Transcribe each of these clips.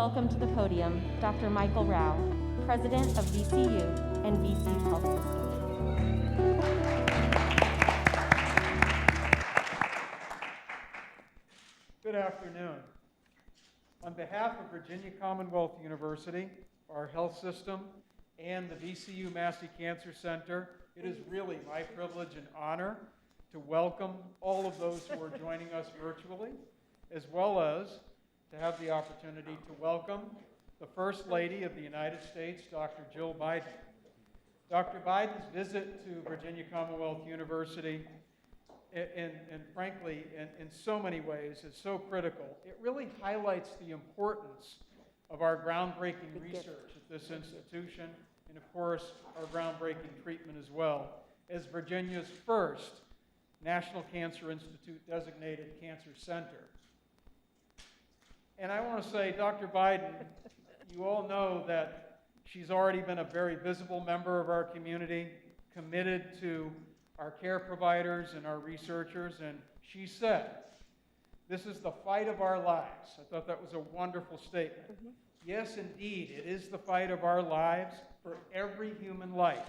welcome to the podium Dr. Michael Rao, President of VCU and VCU Health System. Good afternoon. On behalf of Virginia Commonwealth University, our health system, and the VCU Massey Cancer Center, it is really my privilege and honor to welcome all of those who are joining us virtually, as well as to have the opportunity to welcome the First Lady of the United States, Dr. Jill Biden. Dr. Biden's visit to Virginia Commonwealth University, and frankly, in so many ways, is so critical. It really highlights the importance of our groundbreaking research at this institution, and of course, our groundbreaking treatment as well, as Virginia's first National Cancer Institute designated cancer center. And I want to say, Dr. Biden, you all know that she's already been a very visible member of our community, committed to our care providers and our researchers, and she said, "This is the fight of our lives." I thought that was a wonderful statement. Mm-hmm. Yes, indeed, it is the fight of our lives for every human life.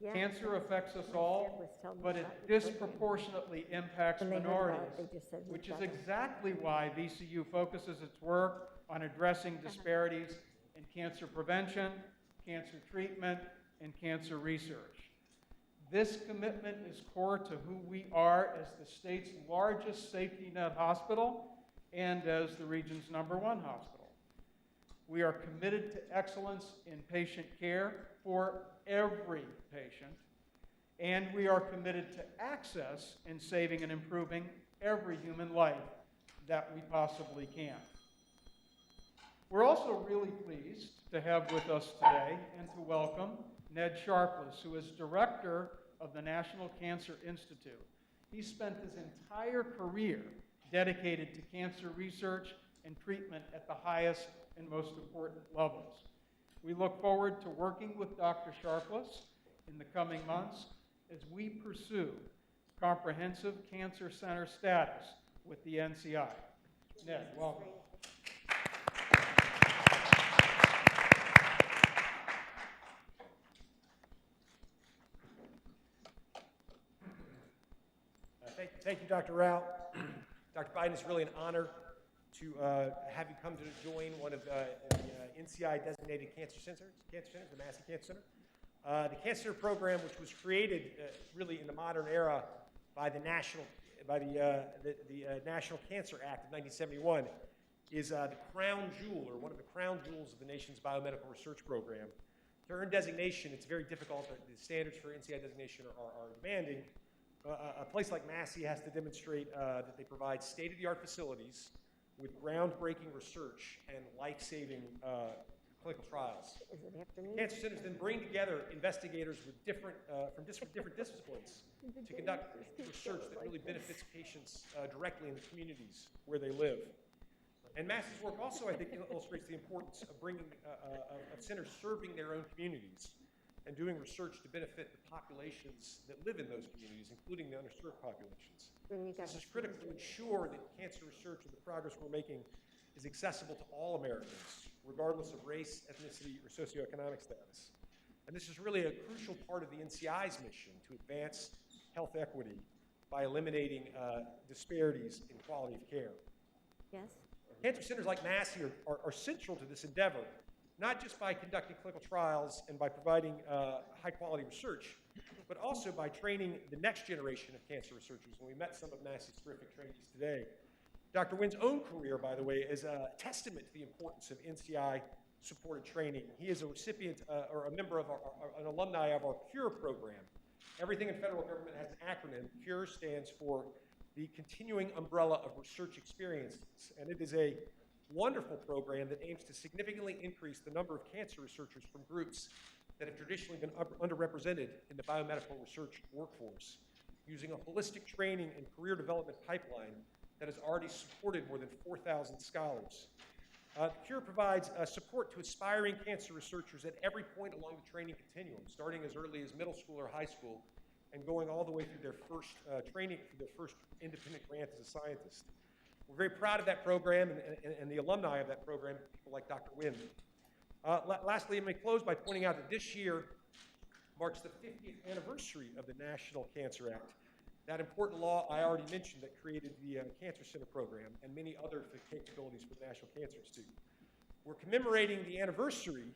Yeah. Cancer affects us all, but it disproportionately impacts minorities, which is exactly why VCU focuses its work on addressing disparities in cancer prevention, cancer treatment, and cancer research. This commitment is core to who we are as the state's largest safety net hospital and as the region's #1 hospital. We are committed to excellence in patient care for every patient, and we are committed to access in saving and improving every human life that we possibly can. We're also really pleased to have with us today and to welcome Ned Sharpless, who is Director of the National Cancer Institute. He spent his entire career dedicated to cancer research and treatment at the highest and most important levels. We look forward to working with Dr. Sharpless in the coming months as we pursue comprehensive cancer center status with the NCI. Ned, welcome. Thank you, Dr. Rao. Dr. Biden, it's really an honor to have you come to join one of the NCI-designated cancer centers, the Massey Cancer Center. The Cancer Center program, which was created really in the modern era by the National Cancer Act of 1971, is the crown jewel, or one of the crown jewels of the nation's biomedical research program. To earn designation, it's very difficult. The standards for NCI designation are demanding. A place like Massey has to demonstrate that they provide state-of-the-art facilities with groundbreaking research and life-saving clinical trials. Cancer centers then bring together investigators with from different disciplines to conduct research that really benefits patients directly in the communities where they live. And Massey's work also, I think, illustrates the importance of bringing of centers serving their own communities and doing research to benefit the populations that live in those communities, including the underserved populations. This is critical to ensure that cancer research and the progress we're making is accessible to all Americans, regardless of race, ethnicity, or socioeconomic status. And this is really a crucial part of the NCI's mission to advance health equity by eliminating disparities in quality of care. Yes. Cancer centers like Massey are central to this endeavor, not just by conducting clinical trials and by providing high-quality research, but also by training the next generation of cancer researchers. And we met some of Massey's terrific trainees today. Dr. Winn's own career, by the way, is a testament to the importance of NCI-supported training. He is a recipient or a member of an alumni of our CURE program. Everything in federal government has an acronym. CURE stands for the Continuing Umbrella of Research Experiences, and it is a wonderful program that aims to significantly increase the number of cancer researchers from groups that have traditionally been underrepresented in the biomedical research workforce, using a holistic training and career development pipeline that has already supported more than 4,000 scholars. CURE provides support to aspiring cancer researchers at every point along the training continuum, starting as early as middle school or high school, and going all the way through their first training, through their first independent grant as a scientist. We're very proud of that program and the alumni of that program, people like Dr. Winn. Lastly, let me close by pointing out that this year marks the 50th anniversary of the National Cancer Act. That important law I already mentioned that created the Cancer Center program and many other capabilities for the National Cancer Institute. We're commemorating the anniversary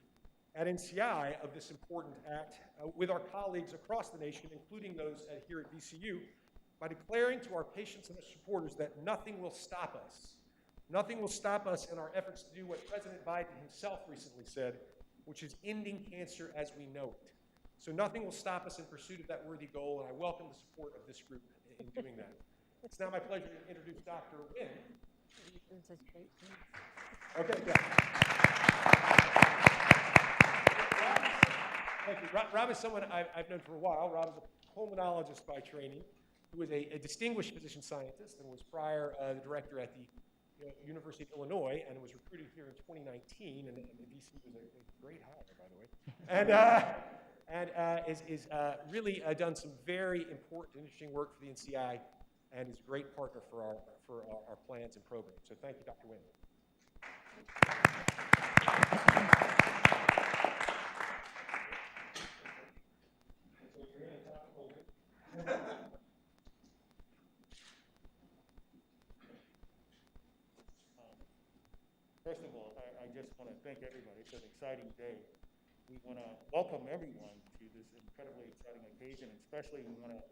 at NCI of this important act with our colleagues across the nation, including those here at VCU, by declaring to our patients and their supporters that nothing will stop us. Nothing will stop us in our efforts to do what President Biden himself recently said, which is ending cancer as we know it. So nothing will stop us in pursuit of that worthy goal, and I welcome the support of this group in doing that. It's now my pleasure to introduce Dr. Winn. Okay, yeah. Thank you. Rob is someone I've known for a while. Rob is a pulmonologist by training, who is a distinguished physician scientist and was prior the director at the University of Illinois, and was recruited here in 2019, and DC was a great hire, by the way. And is really done some very important, interesting work for the NCI, and is a great partner for our plans and programs. So thank you, Dr. Winn. First of all, I just want to thank everybody. It's an exciting day. We want to welcome everyone to this incredibly exciting occasion, and especially we want to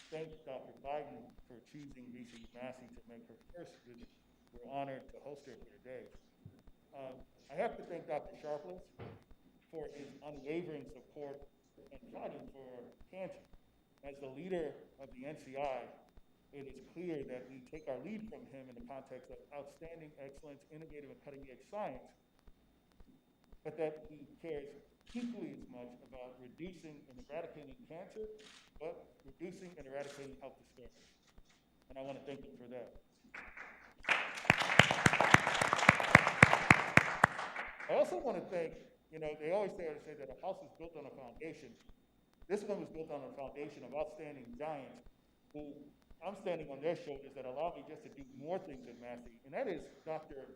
thank Dr. Biden for choosing VCU Massey to make her first visit. We're honored to host her here today. I have to thank Dr. Sharpless for his unwavering support and fighting for cancer. As the leader of the NCI, it is clear that we take our lead from him in the context of outstanding excellence, innovative and cutting-edge science, but that he cares equally as much about reducing and eradicating cancer, but reducing and eradicating health disparities. And I want to thank him for that. I also want to thank, they always say that a house is built on a foundation. This one was built on a foundation of outstanding giants who I'm standing on their shoulders that allow me just to do more things at Massey, and that is Dr.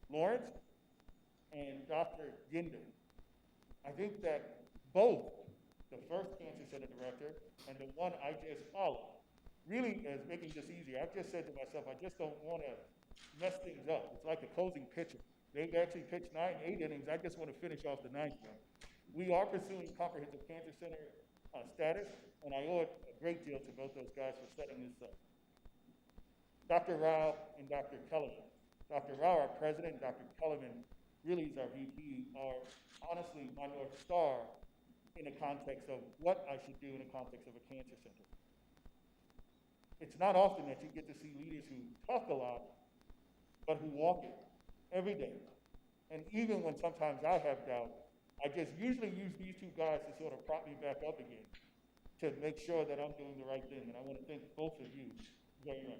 Lawrence and Dr. Ginder. I think that both the first Cancer Center director and the one I just followed really is making this easier. I've just said to myself, I just don't want to mess things up. It's like a closing pitcher. They've actually pitched 8 innings. I just want to finish off the 9th one. We are pursuing comprehensive cancer center status, and I owe it a great deal to both those guys for setting this up. Dr. Rao and Dr. Kellerman. Dr. Rao, our president, and Dr. Kellerman really is our VP, are honestly my North Star in the context of what I should do in the context of a cancer center. It's not often that you get to see leaders who talk a lot, but who walk it every day. And even when sometimes I have doubt, I just usually use these two guys to sort of prop me back up again to make sure that I'm doing the right thing. And I want to thank both of you very much.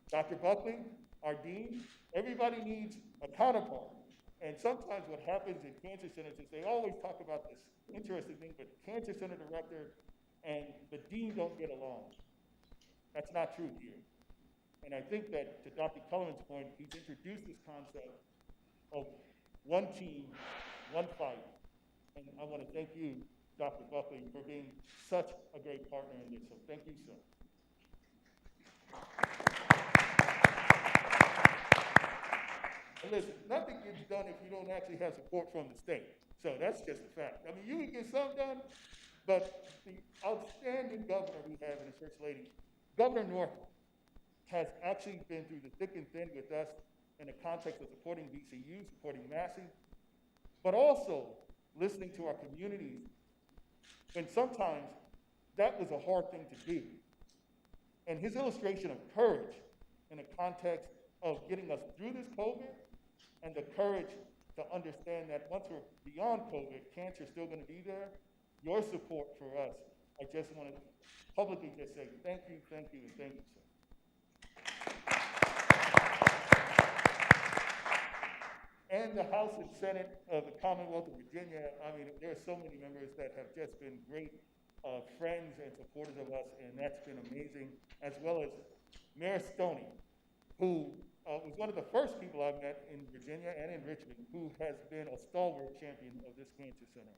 Dr. Buckley, our dean, everybody needs a counterpart. And sometimes what happens in cancer centers is they always talk about this interesting thing, but the cancer center director and the dean don't get along. That's not true here. And I think that, to Dr. Kellerman's point, he's introduced this concept of one team, one fight. And I want to thank you, Dr. Buckley, for being such a great partner in this. So thank you, sir. And listen, nothing gets done if you don't actually have support from the state. So that's just a fact. I mean, you can get some done, but the outstanding governor we have in the First Lady, Governor Northam, has actually been through the thick and thin with us in the context of supporting VCU, supporting Massey, but also listening to our communities. And sometimes that was a hard thing to do. And his illustration of courage in the context of getting us through this COVID, and the courage to understand that once we're beyond COVID, cancer is still going to be there. Your support for us, I just want to publicly just say thank you, and thank you, sir. And the House and Senate of the Commonwealth of Virginia, I mean, there are so many members that have just been great friends and supporters of us, and that's been amazing, as well as Mayor Stoney, who was one of the first people I met in Virginia and in Richmond, who has been a stalwart champion of this cancer center.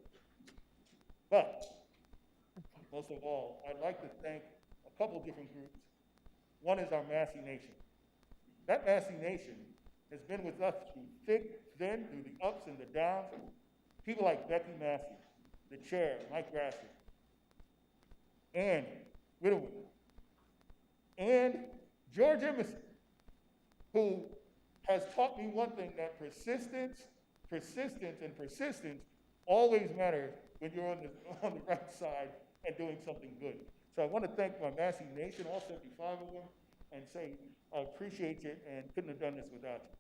But most of all, I'd like to thank a couple different groups. One is our Massey Nation. That Massey Nation has been with us through thick, thin, through the ups and the downs. People like Becky Massey, the chair, Mike Grassley, and Whittle, and George Emerson, who has taught me one thing, that persistence always matters when you're on the right side and doing something good. So I want to thank my Massey Nation, all 75 of them, and say I appreciate you and couldn't have done this without you.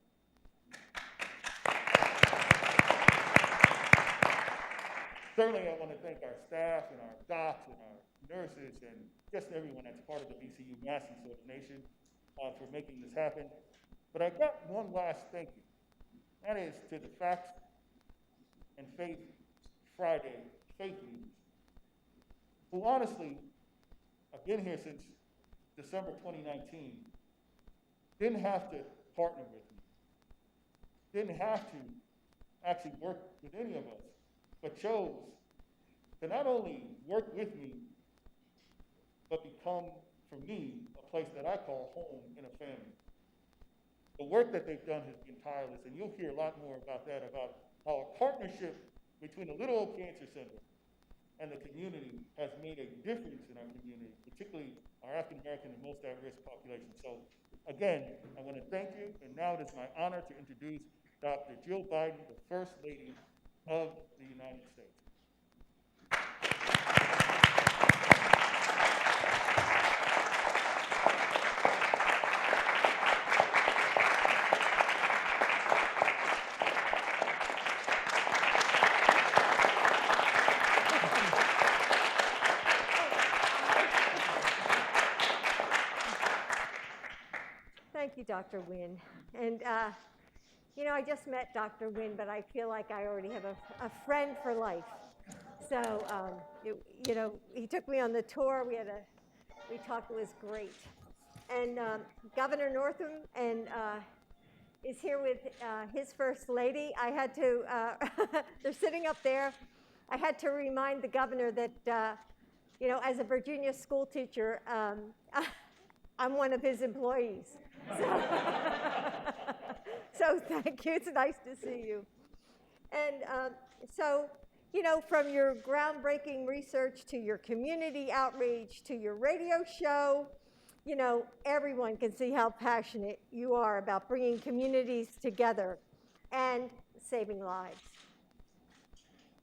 Certainly, I want to thank our staff and our docs and our nurses and just everyone that's part of the VCU Massey Nation for making this happen. But I got one last thank you. That is to the Facts and Faith Friday faith leaders, who honestly, I've been here since December 2019, didn't have to partner with me, didn't have to actually work with any of us, but chose to not only work with me, but become, for me, a place that I call home in a family. The work that they've done has been tireless, and you'll hear a lot more about that, about how a partnership between the Little Oak Cancer Center and the community has made a difference in our community, particularly our African American and most at-risk population. So again, I want to thank you, and now it is my honor to introduce Dr. Jill Biden, the First Lady of the United States. Thank you, Dr. Winn. And, you know, I just met Dr. Winn, but I feel like I already have a friend for life. So, you know, he took me on the tour. We talked, it was great. And Governor Northam is here with his First Lady. I had to, they're sitting up there. I had to remind the governor that, you know, as a Virginia school teacher, I'm one of his employees. So thank you. It's nice to see you. And so, you know, from your groundbreaking research to your community outreach to your radio show, you know, everyone can see how passionate you are about bringing communities together and saving lives.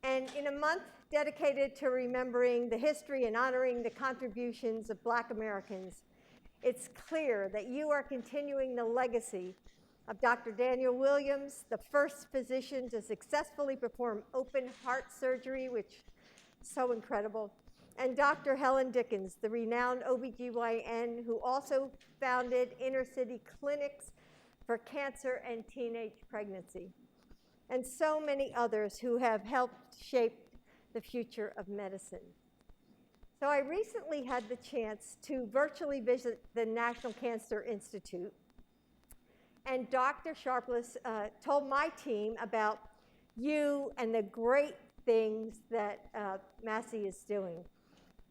And in a month dedicated to remembering the history and honoring the contributions of Black Americans, it's clear that you are continuing the legacy of Dr. Daniel Williams, the first physician to successfully perform open heart surgery, which is so incredible, and Dr. Helen Dickens, the renowned OBGYN who also founded inner-city clinics for cancer and teenage pregnancy, and so many others who have helped shape the future of medicine. So I recently had the chance to virtually visit the National Cancer Institute, and Dr. Sharpless told my team about you and the great things that Massey is doing.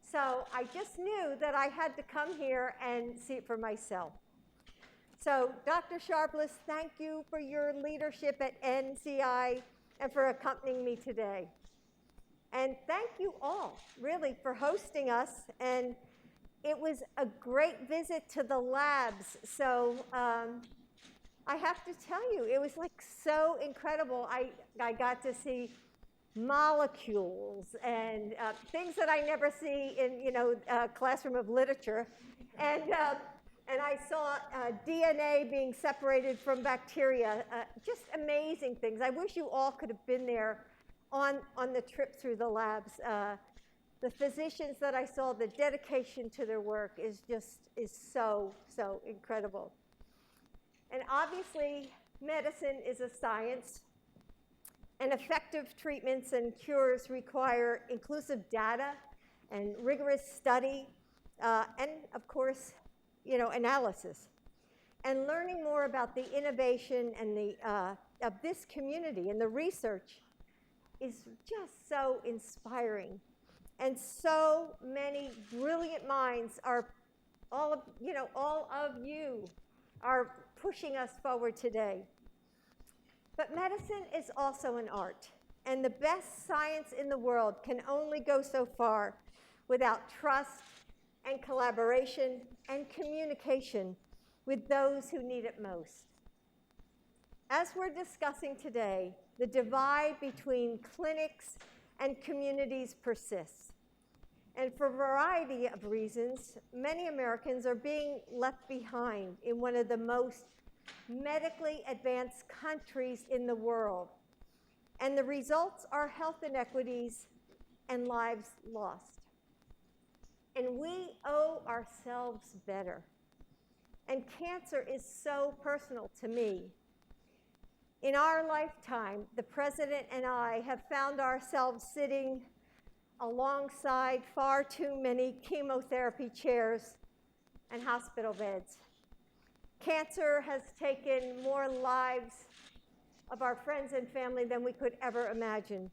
So I just knew that I had to come here and see it for myself. So Dr. Sharpless, thank you for your leadership at NCI and for accompanying me today. And thank you all, really, for hosting us. And it was a great visit to the labs. So I have to tell you, it was like so incredible. I got to see molecules and things that I never see in, you know, a classroom of literature. And I saw DNA being separated from bacteria, just amazing things. I wish you all could have been there on the trip through the labs. The physicians that I saw, the dedication to their work is so incredible. And obviously, medicine is a science, and effective treatments and cures require inclusive data and rigorous study, and of course, analysis. And learning more about the innovation and of this community and the research is just so inspiring. And so many brilliant minds are, all of you are pushing us forward today. But medicine is also an art, and the best science in the world can only go so far without trust and collaboration and communication with those who need it most. As we're discussing today, the divide between clinics and communities persists. And for a variety of reasons, many Americans are being left behind in one of the most medically advanced countries in the world. And the results are health inequities and lives lost. And we owe ourselves better. And cancer is so personal to me. In our lifetime, the President and I have found ourselves sitting alongside far too many chemotherapy chairs and hospital beds. Cancer has taken more lives of our friends and family than we could ever imagine.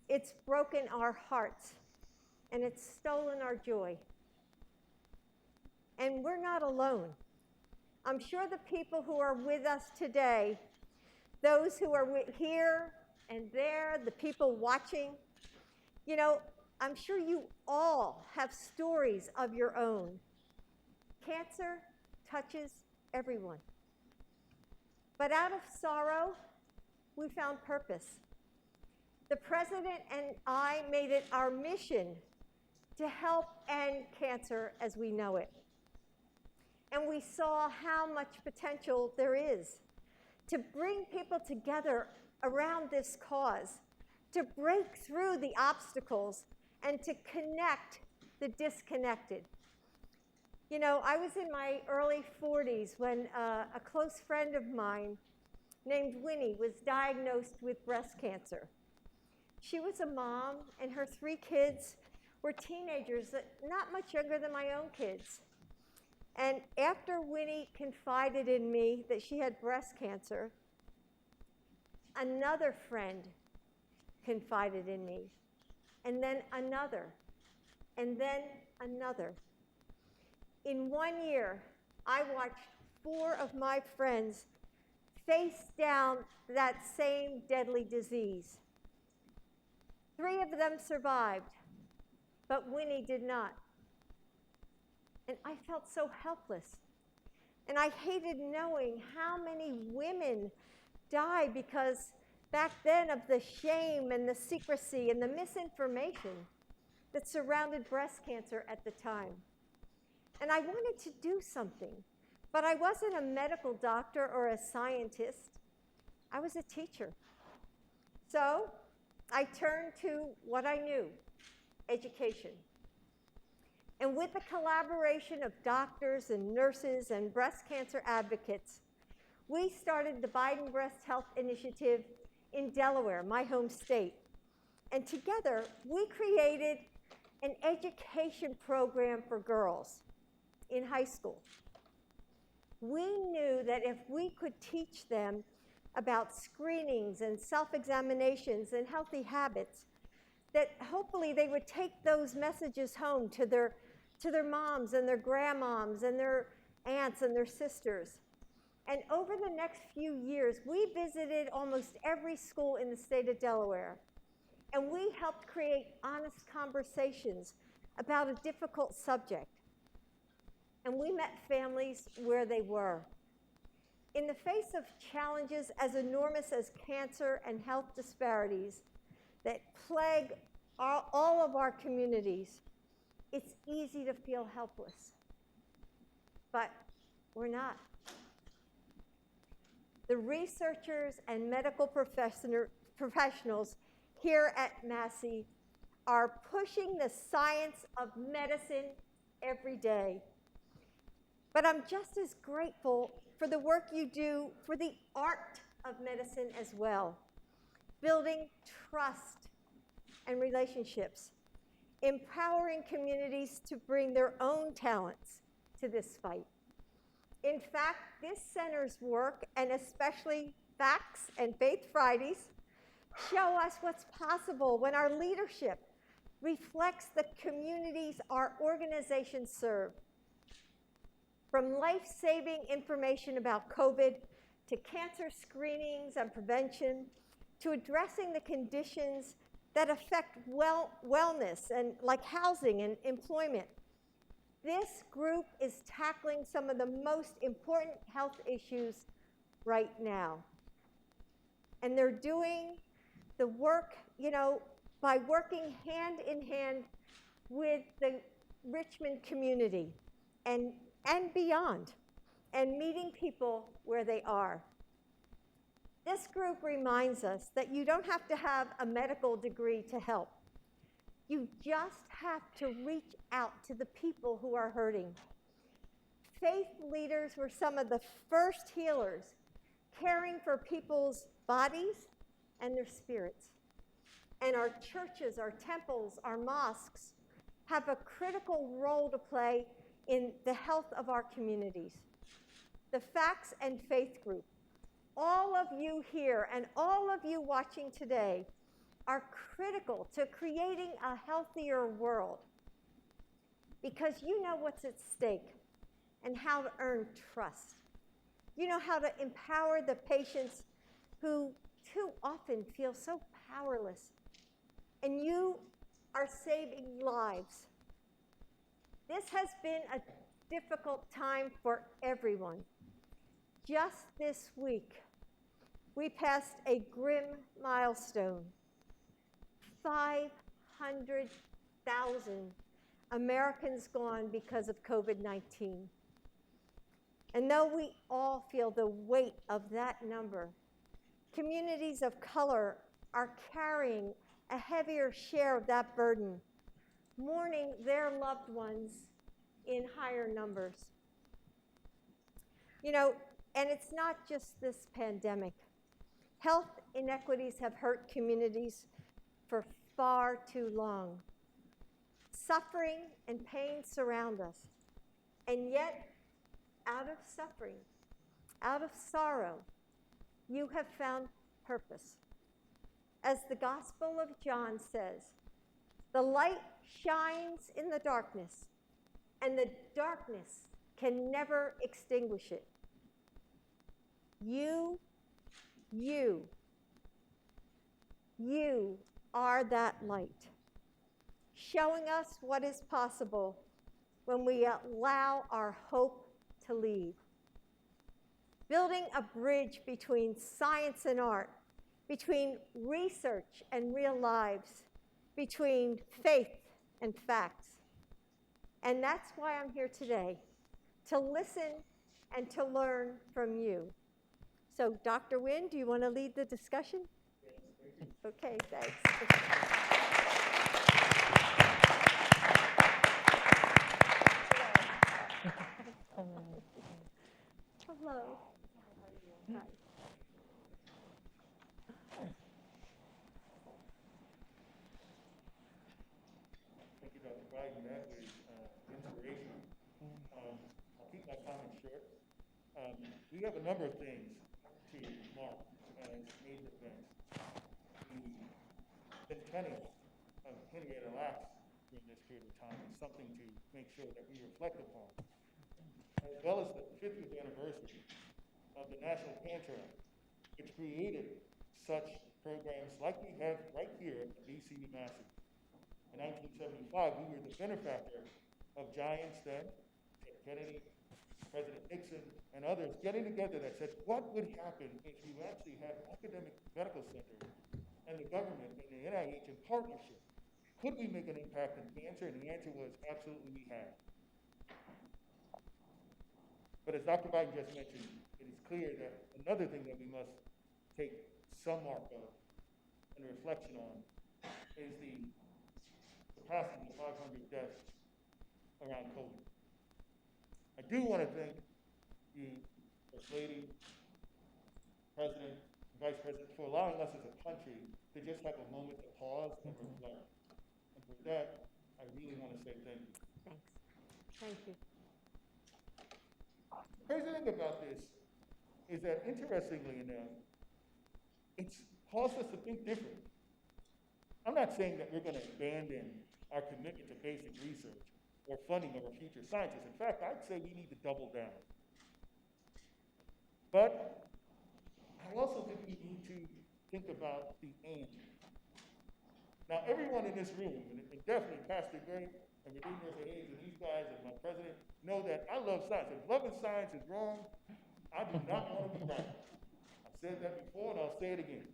It's broken our hearts, and it's stolen our joy. And we're not alone. I'm sure the people who are with us today, those who are here and there, the people watching, I'm sure you all have stories of your own. Cancer touches everyone. But out of sorrow, we found purpose. The President and I made it our mission to help end cancer as we know it. And we saw how much potential there is to bring people together around this cause, to break through the obstacles, and to connect the disconnected. I was in my early 40s when a close friend of mine named Winnie was diagnosed with breast cancer. She was a mom, and her 3 kids were teenagers, not much younger than my own kids. And after Winnie confided in me that she had breast cancer, another friend confided in me, and then another, and then another. In 1 year, I watched 4 of my friends face down that same deadly disease. 3 of them survived, but Winnie did not. And I felt so helpless. And I hated knowing how many women died because back then of the shame and the secrecy and the misinformation that surrounded breast cancer at the time. And I wanted to do something, but I wasn't a medical doctor or a scientist. I was a teacher. So I turned to what I knew, education. And with the collaboration of doctors and nurses and breast cancer advocates, we started the Biden Breast Health Initiative in Delaware, my home state. And together, we created an education program for girls in high school. We knew that if we could teach them about screenings and self-examinations and healthy habits, that hopefully they would take those messages home to their moms and their grandmoms and their aunts and their sisters. And over the next few years, we visited almost every school in the state of Delaware. And we helped create honest conversations about a difficult subject. And we met families where they were. In the face of challenges as enormous as cancer and health disparities that plague all of our communities, it's easy to feel helpless. But we're not. The researchers and medical professionals here at Massey are pushing the science of medicine every day. But I'm just as grateful for the work you do for the art of medicine as well, building trust and relationships, empowering communities to bring their own talents, to this fight. In fact, this center's work, and especially Facts and Faith Fridays, show us what's possible when our leadership reflects the communities our organizations serve. From life-saving information about COVID to cancer screenings and prevention, to addressing the conditions that affect wellness and like housing and employment. This group is tackling some of the most important health issues right now. And they're doing the work, by working hand in hand with the Richmond community and beyond, and meeting people where they are. This group reminds us that you don't have to have a medical degree to help. You just have to reach out to the people who are hurting. Faith leaders were some of the first healers, caring for people's bodies and their spirits. And our churches, our temples, our mosques have a critical role to play in the health of our communities. The Facts and Faith group, all of you here and all of you watching today are critical to creating a healthier world, because you know what's at stake and how to earn trust. You know how to empower the patients who too often feel so powerless, and you are saving lives. This has been a difficult time for everyone. Just this week, we passed a grim milestone. 500,000 Americans gone because of COVID-19. And though we all feel the weight of that number, communities of color are carrying a heavier share of that burden, mourning their loved ones in higher numbers. And it's not just this pandemic. Health inequities have hurt communities for far too long. Suffering and pain surround us. And yet, out of suffering, out of sorrow, you have found purpose. As the Gospel of John says, the light shines in the darkness, and the darkness can never extinguish it. You are that light, showing us what is possible when we allow our hope to lead. Building a bridge between science and art, between research and real lives, between faith and facts. And that's why I'm here today, to listen and to learn from you. So, Dr. Winn, do you want to lead the discussion? Okay, thanks. Hello. Hi. Thank you, Dr. Biden. That was inspirational. I'll keep my comments short. We have a number of things to mark as major events. The centennial of Henrietta Lacks during this period of time is something to make sure that we reflect upon, as well as the 50th anniversary of the National Cancer Act, which created such programs like we have right here at VCU Massey. In 1975, we were the benefactor of giants then, Kennedy, President Nixon, and others getting together that said, what would happen if you actually had an academic medical center and the government and the NIH in partnership? Could we make an impact in cancer? And the answer was absolutely we had. But as Dr. Biden just mentioned, it is clear that another thing that we must take some mark of and reflection on is the passing of 500 deaths around COVID. I do want to thank you, First Lady, President, Vice President, for allowing us as a country to just have a moment to pause and reflect. And for that, I really want to say thank you. Thanks. Thank you. crazy thing about this is that, interestingly enough, it's caused us to think differently. I'm not saying that we're going to abandon our commitment to basic research or funding of our future scientists. In fact, I'd say we need to double down. But I also think we need to think about the end. Now, everyone in this room, and definitely Pastor Gray and Rudene Mercer Haynes and these guys and my president, know that I love science. If loving science is wrong, I do not want to be right. I've said that before, and I'll say it again.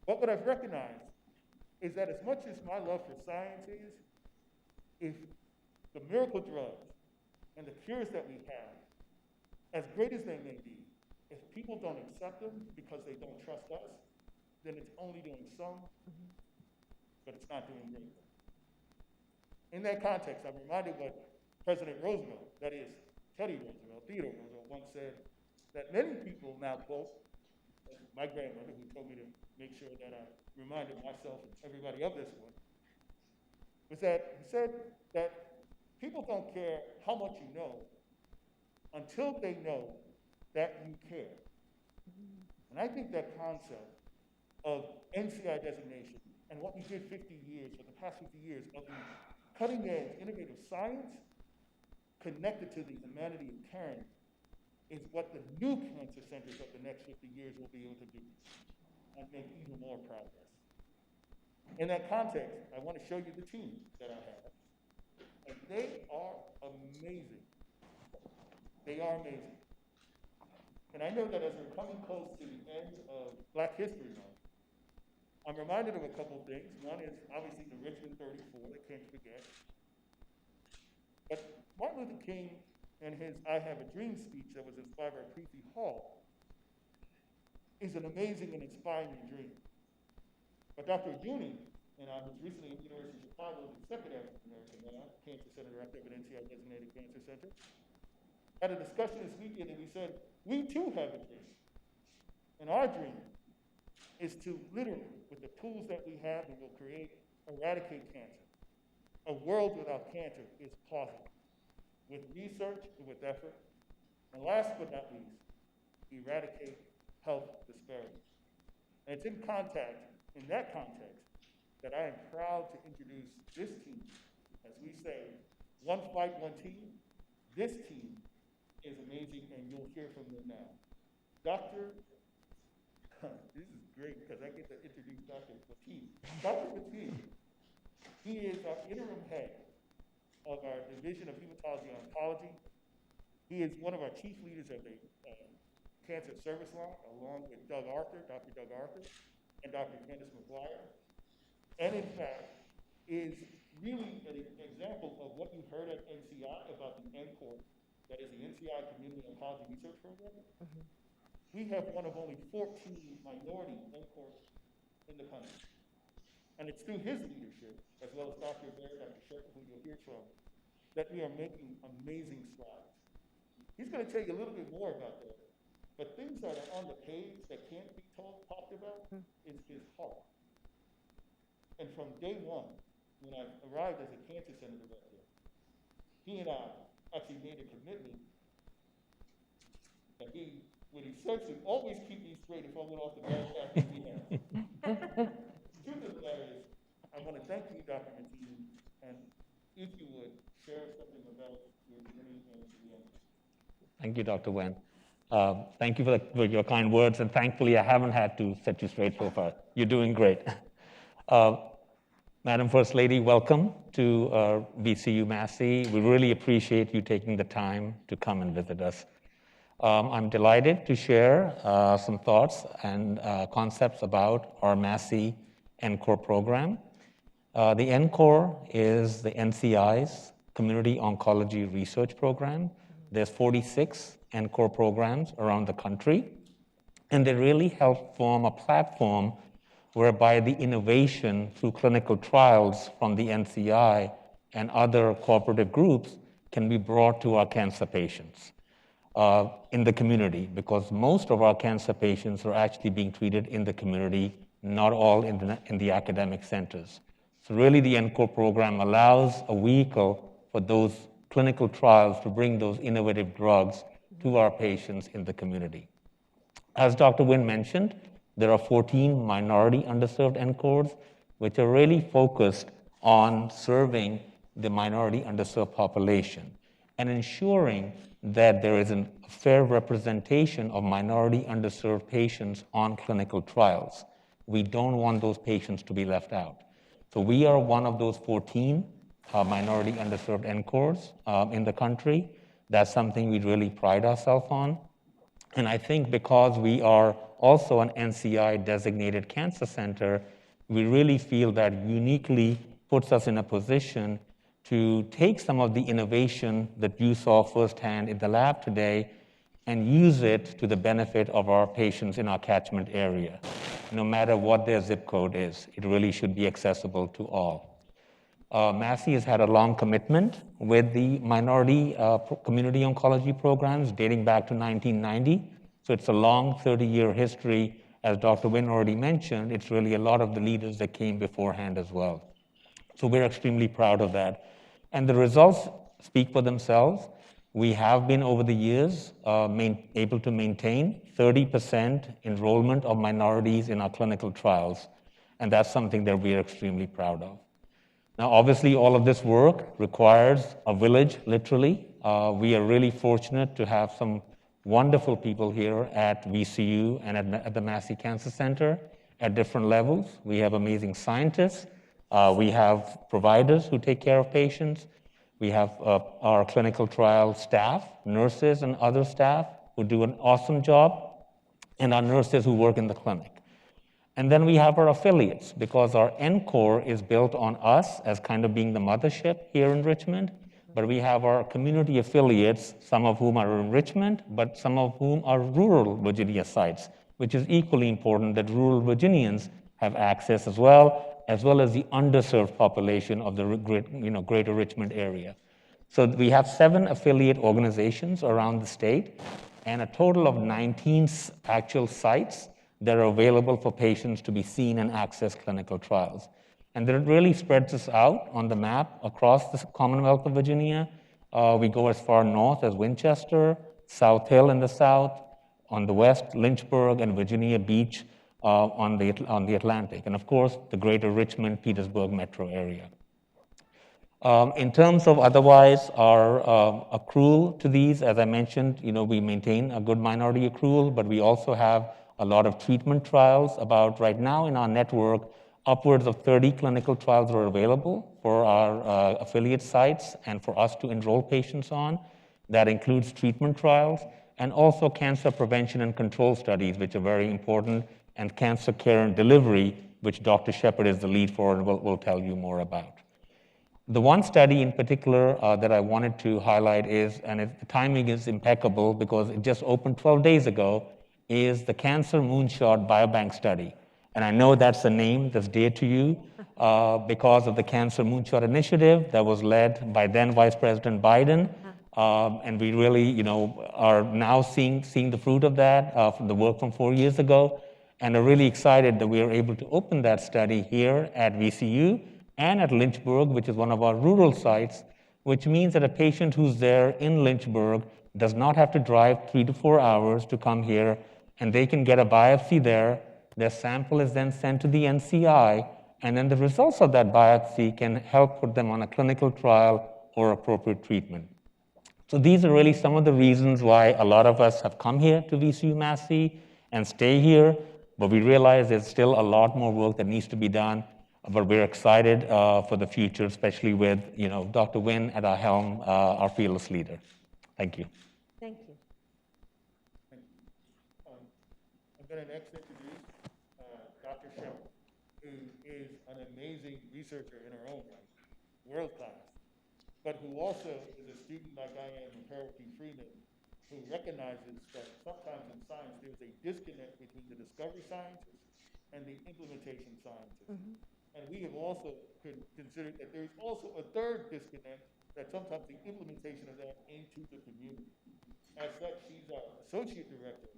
But what I've recognized is that as much as my love for science is, if the miracle drugs and the cures that we have, as great as they may be, if people don't accept them because they don't trust us, then it's only doing some, but it's not doing great. In that context, I'm reminded what President Roosevelt, that is, Teddy Roosevelt, Theodore Roosevelt, once said, that many people now quote, my grandmother, who told me to make sure that I reminded myself and everybody of this one, was that he said that people don't care how much you know until they know that you care. And I think that concept of NCI designation and what we did 50 years, for the past 50 years, of the cutting edge, innovative science connected to the humanity and caring is what the new cancer centers of the next 50 years will be able to do and make even more progress. In that context, I want to show you the team that I have. And they are amazing. They are amazing. And I know that as we're coming close to the end of Black History Month, I'm reminded of a couple of things. One is obviously the Richmond 34, that can't forget. But Martin Luther King and his I Have a Dream speech that was inspired by Creepy Hall is an amazing and inspiring dream. But Dr. Ewing and I was recently at the University of Chicago, the second African-American cancer center director of an NCI-designated cancer center, had a discussion this weekend, and we said, we too have a dream. And our dream is to literally, with the tools that we have, we will eradicate cancer. A world without cancer is possible, with research and with effort. And last but not least, eradicate health disparities. And it's in that context, that I am proud to introduce this team. As we say, one fight, one team. This team is amazing, and you'll hear from them now. This is great because I get to introduce Dr. Matin. Dr. Matin, he is our interim head of our Division of Hematology and Oncology. He is one of our chief leaders of the Cancer Service Line, along with Dr. Doug Arthur, and Dr. Candace McGuire. And in fact, is really an example of what you heard at NCI about the NCORP, that is the NCI Community Oncology Research Program. We have one of only 14 minority NCORPs in the country. And it's through his leadership, as well as Dr. Gray, Dr. Sheppard, who you'll hear from, that we are making amazing strides. He's going to tell you a little bit more about that. But things that are on the page that can't be talked about is his heart. And from day one, when I arrived as a cancer center director, he and I actually made a commitment that he would essentially always keep me straight if I went off the bad path that we have. The truth of the matter is, I want to thank you, Dr. Matin, and if you would, share something about your journey and the end. Thank you, Dr. Winn. Thank you for your kind words, and thankfully I haven't had to set you straight so far. You're doing great. Madam First Lady, welcome to VCU Massey. We really appreciate you taking the time to come and visit us. I'm delighted to share some thoughts and concepts about our Massey NCORP program. The NCORP is the NCI's Community Oncology Research Program. There's 46 NCORP programs around the country, and they really help form a platform whereby the innovation through clinical trials from the NCI and other cooperative groups can be brought to our cancer patients in the community, because most of our cancer patients are actually being treated in the community, not all in the academic centers. So really the NCORP program allows a vehicle for those clinical trials to bring those innovative drugs to our patients in the community. As Dr. Winn mentioned, there are 14 minority underserved NCORs, which are really focused on serving the minority underserved population and ensuring that there is a fair representation of minority underserved patients on clinical trials. We don't want those patients to be left out. So we are one of those 14 minority underserved NCORs in the country. That's something we really pride ourselves on. And I think because we are also an NCI designated cancer center, we really feel that uniquely puts us in a position to take some of the innovation that you saw firsthand in the lab today and use it to the benefit of our patients in our catchment area. No matter what their zip code is, it really should be accessible to all. Massey has had a long commitment with the minority community oncology programs dating back to 1990. So it's a long 30-year history. As Dr. Winn already mentioned, it's really a lot of the leaders that came beforehand as well. So we're extremely proud of that. And the results speak for themselves. We have been, over the years, able to maintain 30% enrollment of minorities in our clinical trials. And that's something that we are extremely proud of. Now, obviously, all of this work requires a village, literally. We are really fortunate to have some wonderful people here at VCU and at the Massey Cancer Center at different levels. We have amazing scientists. We have providers who take care of patients. We have our clinical trial staff, nurses and other staff who do an awesome job, and our nurses who work in the clinic. And then we have our affiliates, because our NCOR is built on us as kind of being the mothership here in Richmond, but we have our community affiliates, some of whom are in Richmond, but some of whom are rural Virginia sites, which is equally important that rural Virginians have access as well as the underserved population of the greater Richmond area. So we have 7 affiliate organizations around the state and a total of 19 actual sites that are available for patients to be seen and access clinical trials. And that really spreads us out on the map across the Commonwealth of Virginia. We go as far north as Winchester, South Hill in the south, on the west, Lynchburg and Virginia Beach on the Atlantic, and of course, the greater Richmond, Petersburg metro area. In terms of otherwise, our accrual to these, as I mentioned, we maintain a good minority accrual, but we also have a lot of treatment trials. About right now in our network, upwards of 30 clinical trials are available for our affiliate sites and for us to enroll patients on. That includes treatment trials and also cancer prevention and control studies, which are very important, and cancer care and delivery, which Dr. Sheppard is the lead for and will tell you more about. The one study in particular that I wanted to highlight is, and the timing is impeccable because it just opened 12 days ago, is the Cancer Moonshot Biobank Study. And I know that's a name that's dear to you because of the Cancer Moonshot Initiative that was led by then Vice President Biden. And we really, are now seeing the fruit of that from the work from 4 years ago, and are really excited that we are able to open that study here at VCU and at Lynchburg, which is one of our rural sites, which means that a patient who's there in Lynchburg does not have to drive 3 to 4 hours to come here, and they can get a biopsy there. Their sample is then sent to the NCI, and then the results of that biopsy can help put them on a clinical trial or appropriate treatment. So these are really some of the reasons why a lot of us have come here to VCU Massey and stay here, but we realize there's still a lot more work that needs to be done, but we're excited for the future, especially with Dr. Winn at our helm, our fearless leader. Thank you. Thank you. I'm going to next introduce Dr. Sheppard, who is an amazing researcher in her own right, world class, but who also is a student like I am of Harold T. Freeman, who recognizes that sometimes in science there's a disconnect between the discovery sciences and the implementation sciences. Mm-hmm. And we have also considered that there's also a third disconnect, that sometimes the implementation of that into the community. As such, she's our Associate Director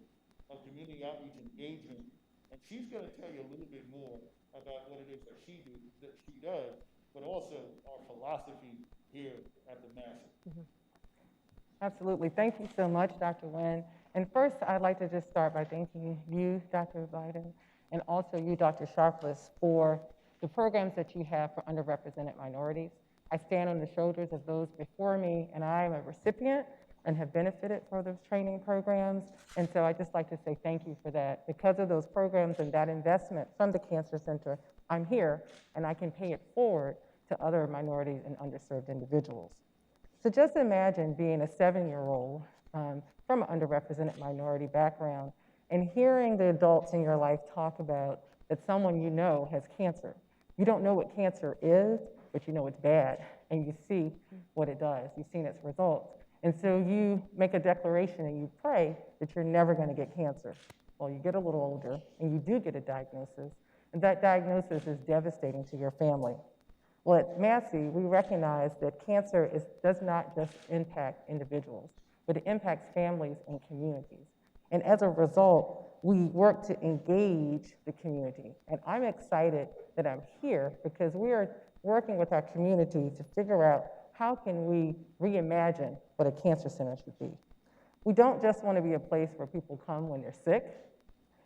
of Community Outreach Engagement, and she's going to tell you a little bit more about what it is that she does, but also our philosophy here at the Massey. Absolutely. Thank you so much, Dr. Winn. And first, I'd like to just start by thanking you, Dr. Biden, and also you, Dr. Sharpless, for the programs that you have for underrepresented minorities. I stand on the shoulders of those before me, and I am a recipient and have benefited from those training programs. And so I'd just like to say thank you for that. Because of those programs and that investment from the Cancer Center, I'm here, and I can pay it forward to other minorities and underserved individuals. So just imagine being a 7-year-old from an underrepresented minority background and hearing the adults in your life talk about that someone you know has cancer. You don't know what cancer is, but you know it's bad, and you see what it does. You've seen its results. And so you make a declaration and you pray that you're never going to get cancer. Well, you get a little older and you do get a diagnosis, and that diagnosis is devastating to your family. Well, at Massey, we recognize that cancer does not just impact individuals, but it impacts families and communities. And as a result, we work to engage the community. And I'm excited that I'm here because we are working with our community to figure out how can we reimagine what a cancer center should be. We don't just want to be a place where people come when they're sick.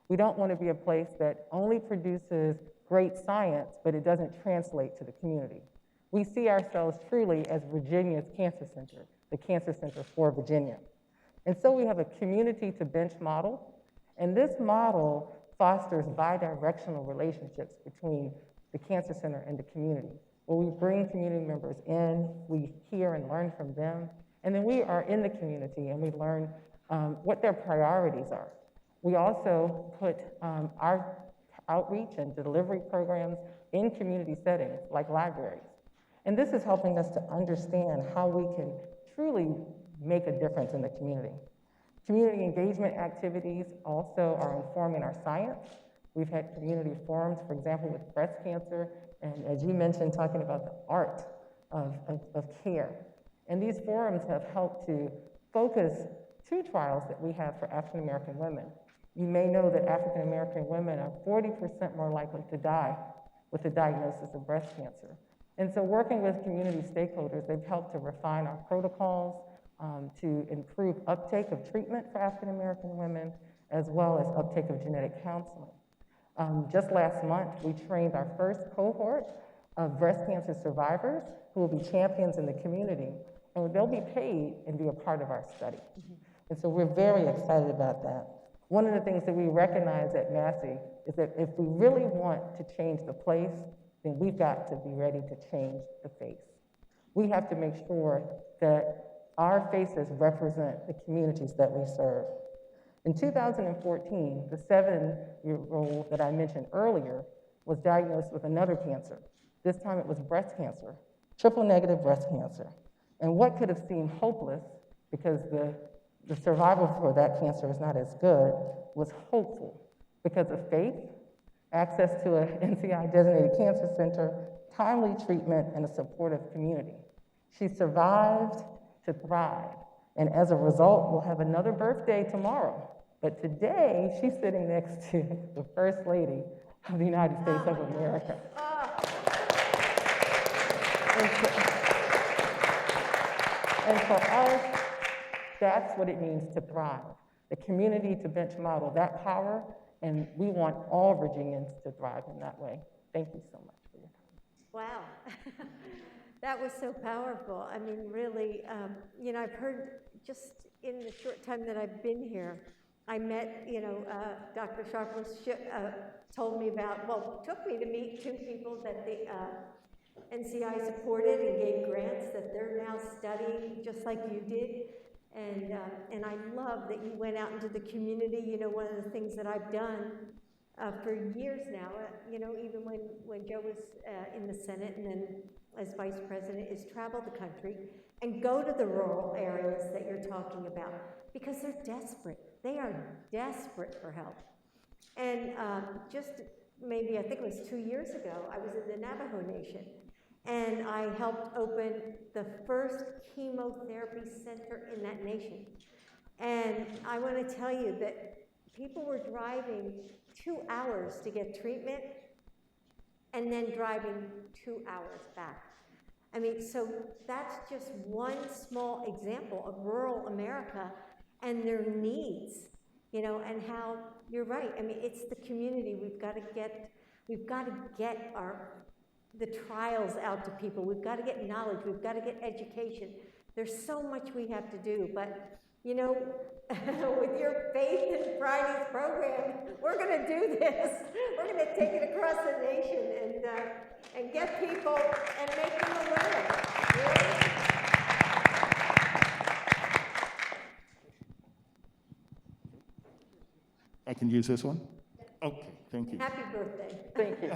We don't want to be a place that only produces great science, but it doesn't translate to the community. We see ourselves truly as Virginia's cancer center, the Cancer Center for Virginia. And so we have a community to bench model, and this model fosters bi-directional relationships between the Cancer Center and the community, where we bring community members in, we hear and learn from them, and then we are in the community and we learn what their priorities are. We also put our outreach and delivery programs in community settings like libraries. And this is helping us to understand how we can truly make a difference in the community. Community engagement activities also are informing our science. We've had community forums, for example, with breast cancer, and as you mentioned, talking about the art of care. And these forums have helped to focus 2 trials that we have for African American women. You may know that African American women are 40% more likely to die with the diagnosis of breast cancer. And so working with community stakeholders, they've helped to refine our protocols to improve uptake of treatment for African American women, as well as uptake of genetic counseling. Just last month, we trained our first cohort of breast cancer survivors who will be champions in the community, and they'll be paid and be a part of our study. And so we're very excited about that. One of the things that we recognize at Massey is that if we really want to change the place, then we've got to be ready to change the face. We have to make sure that our faces represent the communities that we serve. In 2014, the 7-year-old that I mentioned earlier was diagnosed with another cancer. This time it was breast cancer, triple-negative breast cancer. And what could have seemed hopeless, because the survival for that cancer is not as good, was hopeful because of faith, access to an NCI-designated cancer center, timely treatment, and a supportive community. She survived to thrive, and as a result, will have another birthday tomorrow. But today, she's sitting next to the First Lady of the United States of America. And for us, that's what it means to thrive. The community to bench model that power, and we want all Virginians to thrive in that way. Thank you so much for your time. Wow. That was so powerful. I mean, really, you know, I've heard just in the short time that I've been here, I met, you know, Dr. Sharpless told me about, well, took me to meet 2 people that the NCI supported and gave grants that they're now studying just like you did. And I love that you went out into the community. You know, one of the things that I've done for years now, you know, even when Joe was in the Senate and then as vice president, is travel the country and go to the rural areas that you're talking about, because they're desperate. They are desperate for help. And just maybe, I think it was 2 years ago, I was in the Navajo Nation, and I helped open the first chemotherapy center in that nation. And I want to tell you that people were driving 2 hours to get treatment and then driving 2 hours back. I mean, so that's just one small example of rural America and their needs, you know, and how, you're right, I mean, it's the community. We've got to get the trials out to people. We've got to get knowledge. We've got to get education. There's so much we have to do, but, you know, with your Faith in Friday's program, we're going to do this. We're going to take it across the nation and get people and make them aware. Really? I can use this one? Okay, thank you. Happy birthday. Thank you.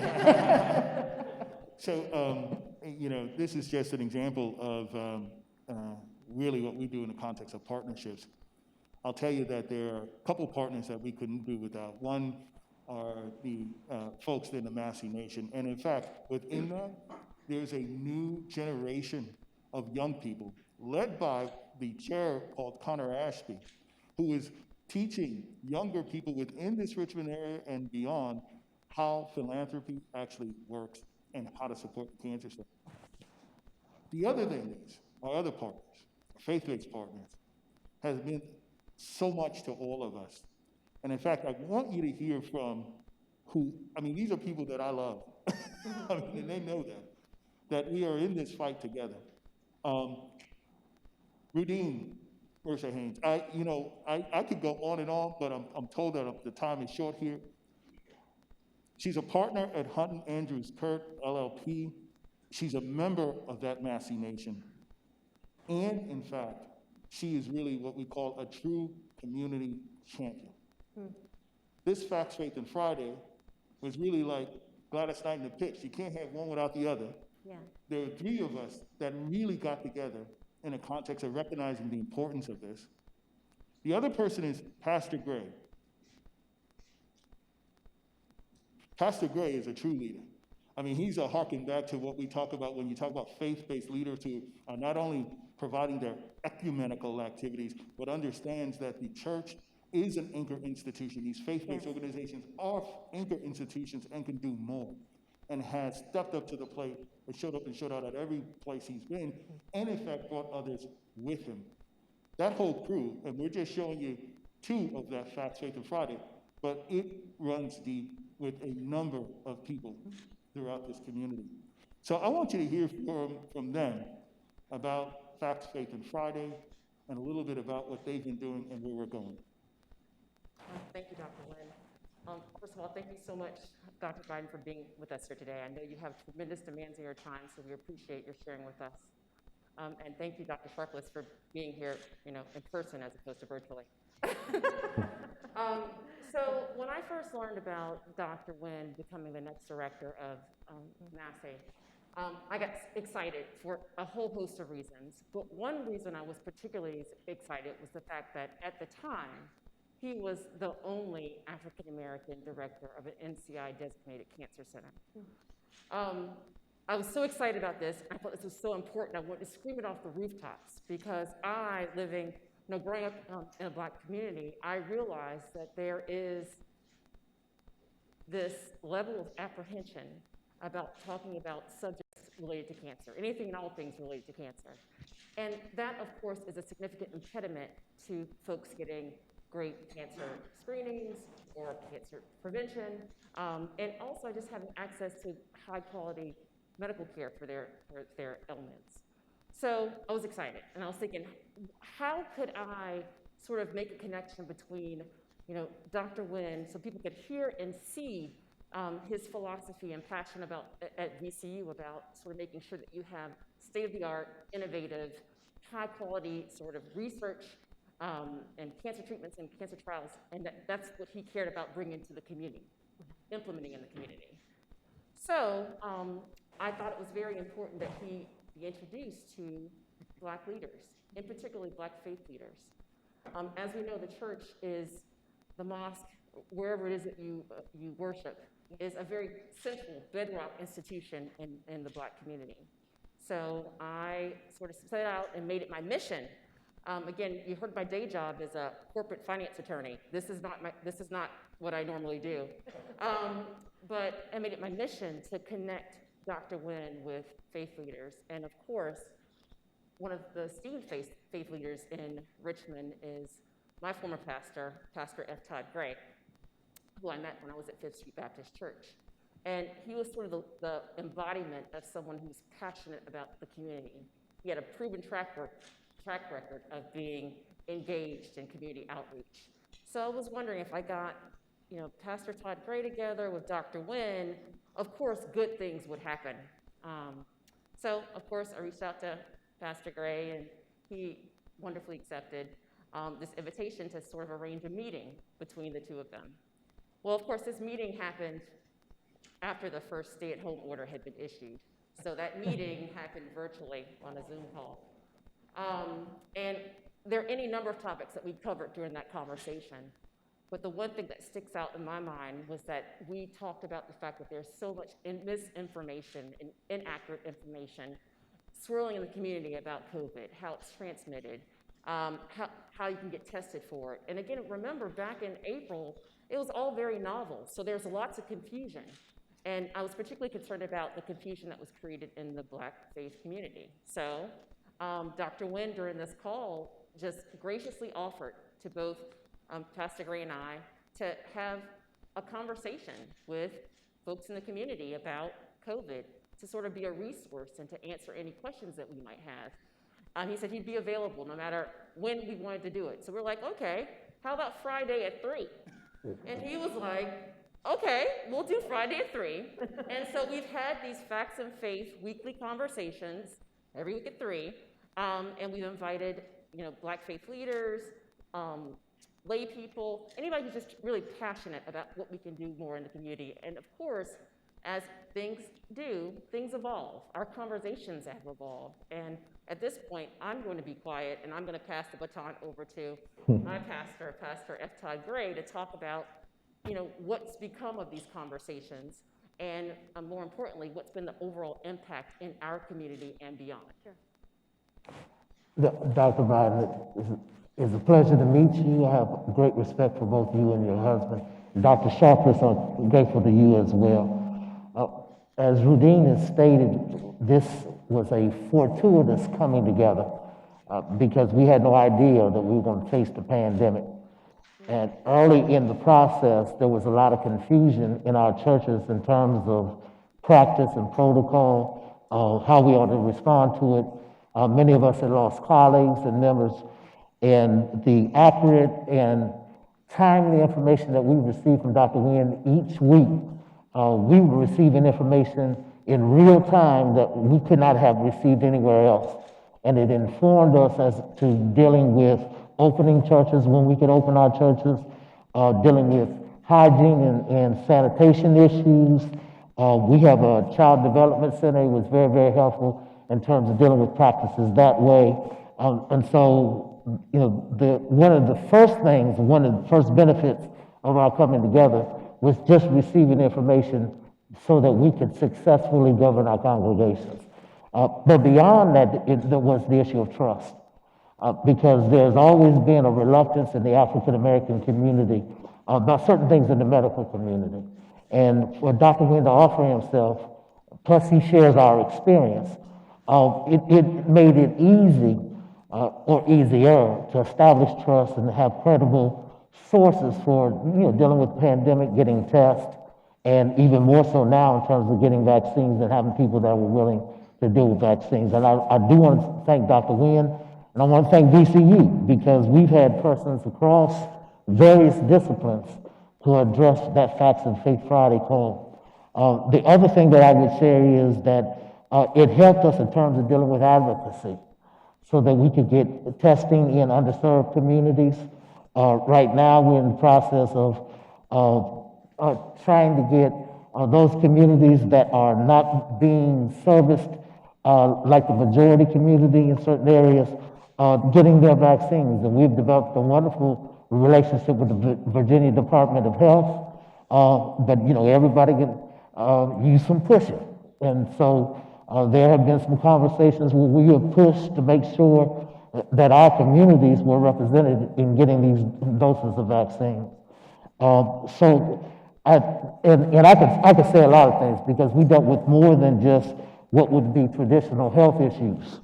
So, you know, this is just an example of really what we do in the context of partnerships. I'll tell you that there are a couple partners that we couldn't do without. One are the folks in the Massey Nation. And in fact, within that, there's a new generation of young people led by the chair called Connor Ashby, who is teaching younger people within this Richmond area and beyond how philanthropy actually works and how to support the Cancer Center. The other thing is, our other partners, our faith-based partners, has meant so much to all of us. And in fact, I want you to hear from these are people that I love. I mean, and they know that we are in this fight together. Rudene Mercer Haynes, I could go on and on, but I'm told that the time is short here. She's a partner at Hunton Andrews Kurth LLP. She's a member of that Massey Nation. And in fact, she is really what we call a true community champion. This Facts, Faith, and Friday was really like Gladys Knight in the pitch. You can't have one without the other. Yeah. There were three of us that really got together in a context of recognizing the importance of this. The other person is Pastor Gray. Pastor Gray is a true leader. I mean, he's a harken back to what we talk about when you talk about faith-based leaders who are not only providing their ecumenical activities, but understands that the church is an anchor institution. These faith-based organizations are anchor institutions and can do more, and has stepped up to the plate and showed up and showed out at every place he's been, and in fact brought others with him. That whole crew, and we're just showing you two of that Facts, Faith, and Friday, but it runs deep with a number of people throughout this community. So I want you to hear from them about Facts, Faith, and Friday, and a little bit about what they've been doing and where we're going. Thank you, Dr. Winn. First of all, thank you so much, Dr. Biden, for being with us here today. I know you have tremendous demands in your time, so we appreciate your sharing with us. And thank you, Dr. Sharpless, for being here, in person as opposed to virtually. So when I first learned about Dr. Winn becoming the next director of Massey, I got excited for a whole host of reasons. But one reason I was particularly excited was the fact that at the time, he was the only African-American director of an NCI-designated cancer center. I was so excited about this. I thought this was so important. I wanted to scream it off the rooftops because growing up in a Black community, I realized that there is this level of apprehension about talking about subjects related to cancer, anything and all things related to cancer. And that, of course, is a significant impediment to folks getting great cancer screenings or cancer prevention, and also just having access to high-quality medical care for their ailments. So I was excited, and I was thinking, how could I sort of make a connection between, Dr. Winn, so people could hear and see his philosophy and passion at VCU about sort of making sure that you have state-of-the-art, innovative, high-quality sort of research and cancer treatments and cancer trials, and that's what he cared about bringing to the community, implementing in the community. So I thought it was very important that he be introduced to Black leaders, and particularly Black faith leaders. As we know, the church is the mosque, wherever it is that you worship, is a very central bedrock institution in the Black community. So I sort of set out and made it my mission. Again, you heard my day job as a corporate finance attorney. This is not what I normally do. But I made it my mission to connect Dr. Winn with faith leaders. And of course, one of the esteemed faith leaders in Richmond is my former pastor, Pastor Todd Gray, who I met when I was at Fifth Street Baptist Church. And he was sort of the embodiment of someone who's passionate about the community. He had a proven track record of being engaged in community outreach. So I was wondering if I got, Pastor Todd Gray together with Dr. Winn, of course, good things would happen. So, of course, I reached out to Pastor Gray, and he wonderfully accepted this invitation to sort of arrange a meeting between the two of them. Well, of course, this meeting happened after the first stay-at-home order had been issued. So that meeting happened virtually on a Zoom call. And there are any number of topics that we covered during that conversation. But the one thing that sticks out in my mind was that we talked about the fact that there's so much misinformation and inaccurate information swirling in the community about COVID, how it's transmitted, how you can get tested for it. And again, remember back in April, it was all very novel. So there's lots of confusion. And I was particularly concerned about the confusion that was created in the Black faith community. So Dr. Winn during this call just graciously offered to both Pastor Gray and I to have a conversation with folks in the community about COVID, to sort of be a resource and to answer any questions that we might have. He said he'd be available no matter when we wanted to do it. So we're like, okay, how about Friday at 3? And he was like, okay, we'll do Friday at 3. And so we've had these Facts and Faith weekly conversations every week at 3. And we've invited, Black faith leaders, lay people, anybody who's just really passionate about what we can do more in the community. And of course, as things do, things evolve. Our conversations have evolved. And at this point, I'm going to be quiet, and I'm going to pass the baton over to my pastor, Pastor F. Todd Gray, to talk about, what's become of these conversations, and more importantly, what's been the overall impact in our community and beyond. Sure. Dr. Biden, it's a pleasure to meet you. I have great respect for both you and your husband. Dr. Sharpless, I'm grateful to you as well. As Rudene has stated, this was a fortuitous coming together because we had no idea that we were going to face the pandemic. And early in the process, there was a lot of confusion in our churches in terms of practice and protocol, how we ought to respond to it. Many of us had lost colleagues and members, and the accurate and timely information that we received from Dr. Winn each week, we were receiving information in real time that we could not have received anywhere else. And it informed us as to dealing with opening churches when we could open our churches, dealing with hygiene and sanitation issues. We have a child development center. It was very, very helpful in terms of dealing with practices that way. And so, one of the first benefits of our coming together was just receiving information so that we could successfully govern our congregations. But beyond that, there was the issue of trust. Because there's always been a reluctance in the African American community about certain things in the medical community. And for Dr. Winn to offer himself, plus he shares our experience, it made it easy or easier to establish trust and to have credible sources for dealing with the pandemic, getting tests, and even more so now in terms of getting vaccines and having people that were willing to deal with vaccines. And I do want to thank Dr. Winn, and I want to thank VCU, because we've had persons across various disciplines to address that Facts and Faith Friday call. The other thing that I would share is that it helped us in terms of dealing with advocacy so that we could get testing in underserved communities. Right now, we're in the process of trying to get those communities that are not being serviced, like the majority community in certain areas, getting their vaccines. And we've developed a wonderful relationship with the Virginia Department of Health, but everybody can use some pushing. And so there have been some conversations where we have pushed to make sure that our communities were represented in getting these doses of vaccine. So And I could say a lot of things because we dealt with more than just what would be traditional health issues.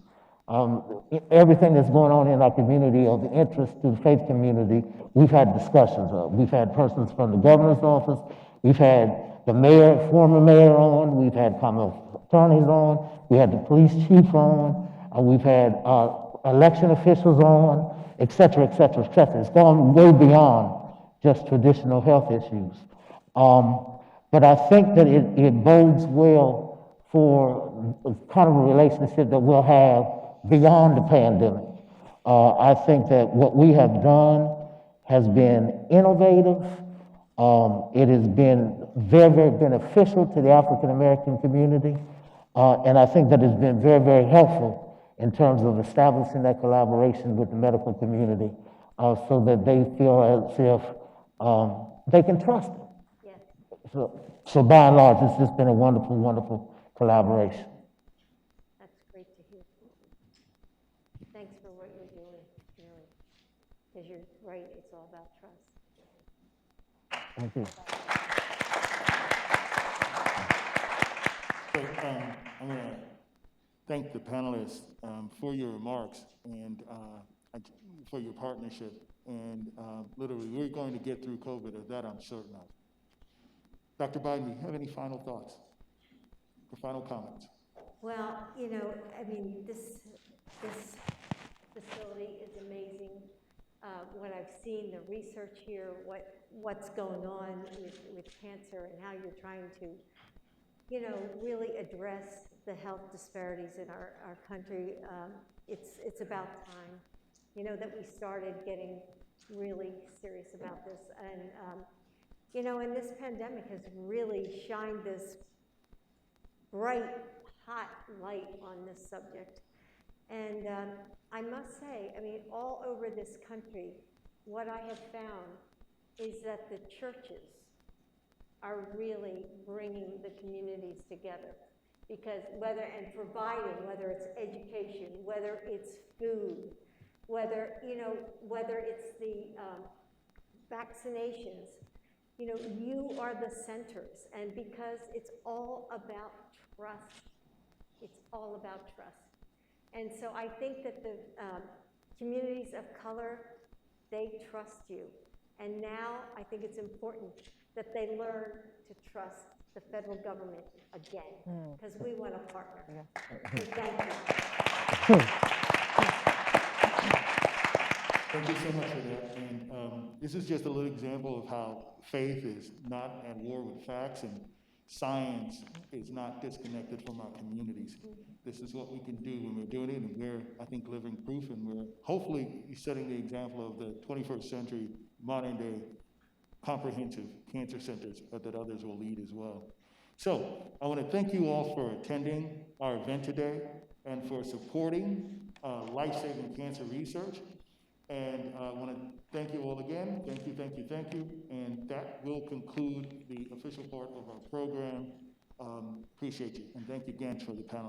Everything that's going on in our community of interest to the faith community, we've had discussions of. We've had persons from the governor's office, we've had the mayor, former mayor on, we've had common attorneys on, we had the police chief on, we've had election officials on, et cetera, et cetera, et cetera. It's gone way beyond just traditional health issues. But I think that it bodes well for the kind of a relationship that we'll have beyond the pandemic. I think that what we have done has been innovative. It has been very, very beneficial to the African American community. And I think that it's been very, very helpful in terms of establishing that collaboration with the medical community so that they feel as if they can trust it. Yes. So by and large, it's just been a wonderful, wonderful collaboration. That's great to hear. Thanks for what you're doing, really. Because you're right, it's all about trust. Thank you. So, I'm going to thank the panelists for your remarks and for your partnership. And literally, we're going to get through COVID, of that I'm certain of. Dr. Biden, do you have any final thoughts or final comments? Well, you know, I mean, this facility is amazing. What I've seen, the research here, what's going on with cancer and how you're trying to, you know, really address the health disparities in our country. It's about time, you know, that we started getting really serious about this. And, you know, and this pandemic has really shined this bright, hot light on this subject. And I must say, I mean, all over this country, what I have found is that the churches are really bringing the communities together. Because whether it's education, whether it's food, whether it's the vaccinations, you know, you are the centers. And because it's all about trust, it's all about trust. And so I think that the communities of color, they trust you. And now I think it's important that they learn to trust the federal government again, because we want a partner. Yeah. So thank you. Thank you so much for that. And this is just a little example of how faith is not at war with facts and science is not disconnected from our communities. This is what we can do when we're doing it, and we're, I think, living proof, and we're hopefully setting the example of the 21st century, modern day, comprehensive cancer centers that others will lead as well. So I want to thank you all for attending our event today and for supporting life-saving cancer research. And I want to thank you all again. Thank you, thank you, thank you. And that will conclude the official part of our program. Appreciate you. And thank you again for the panel.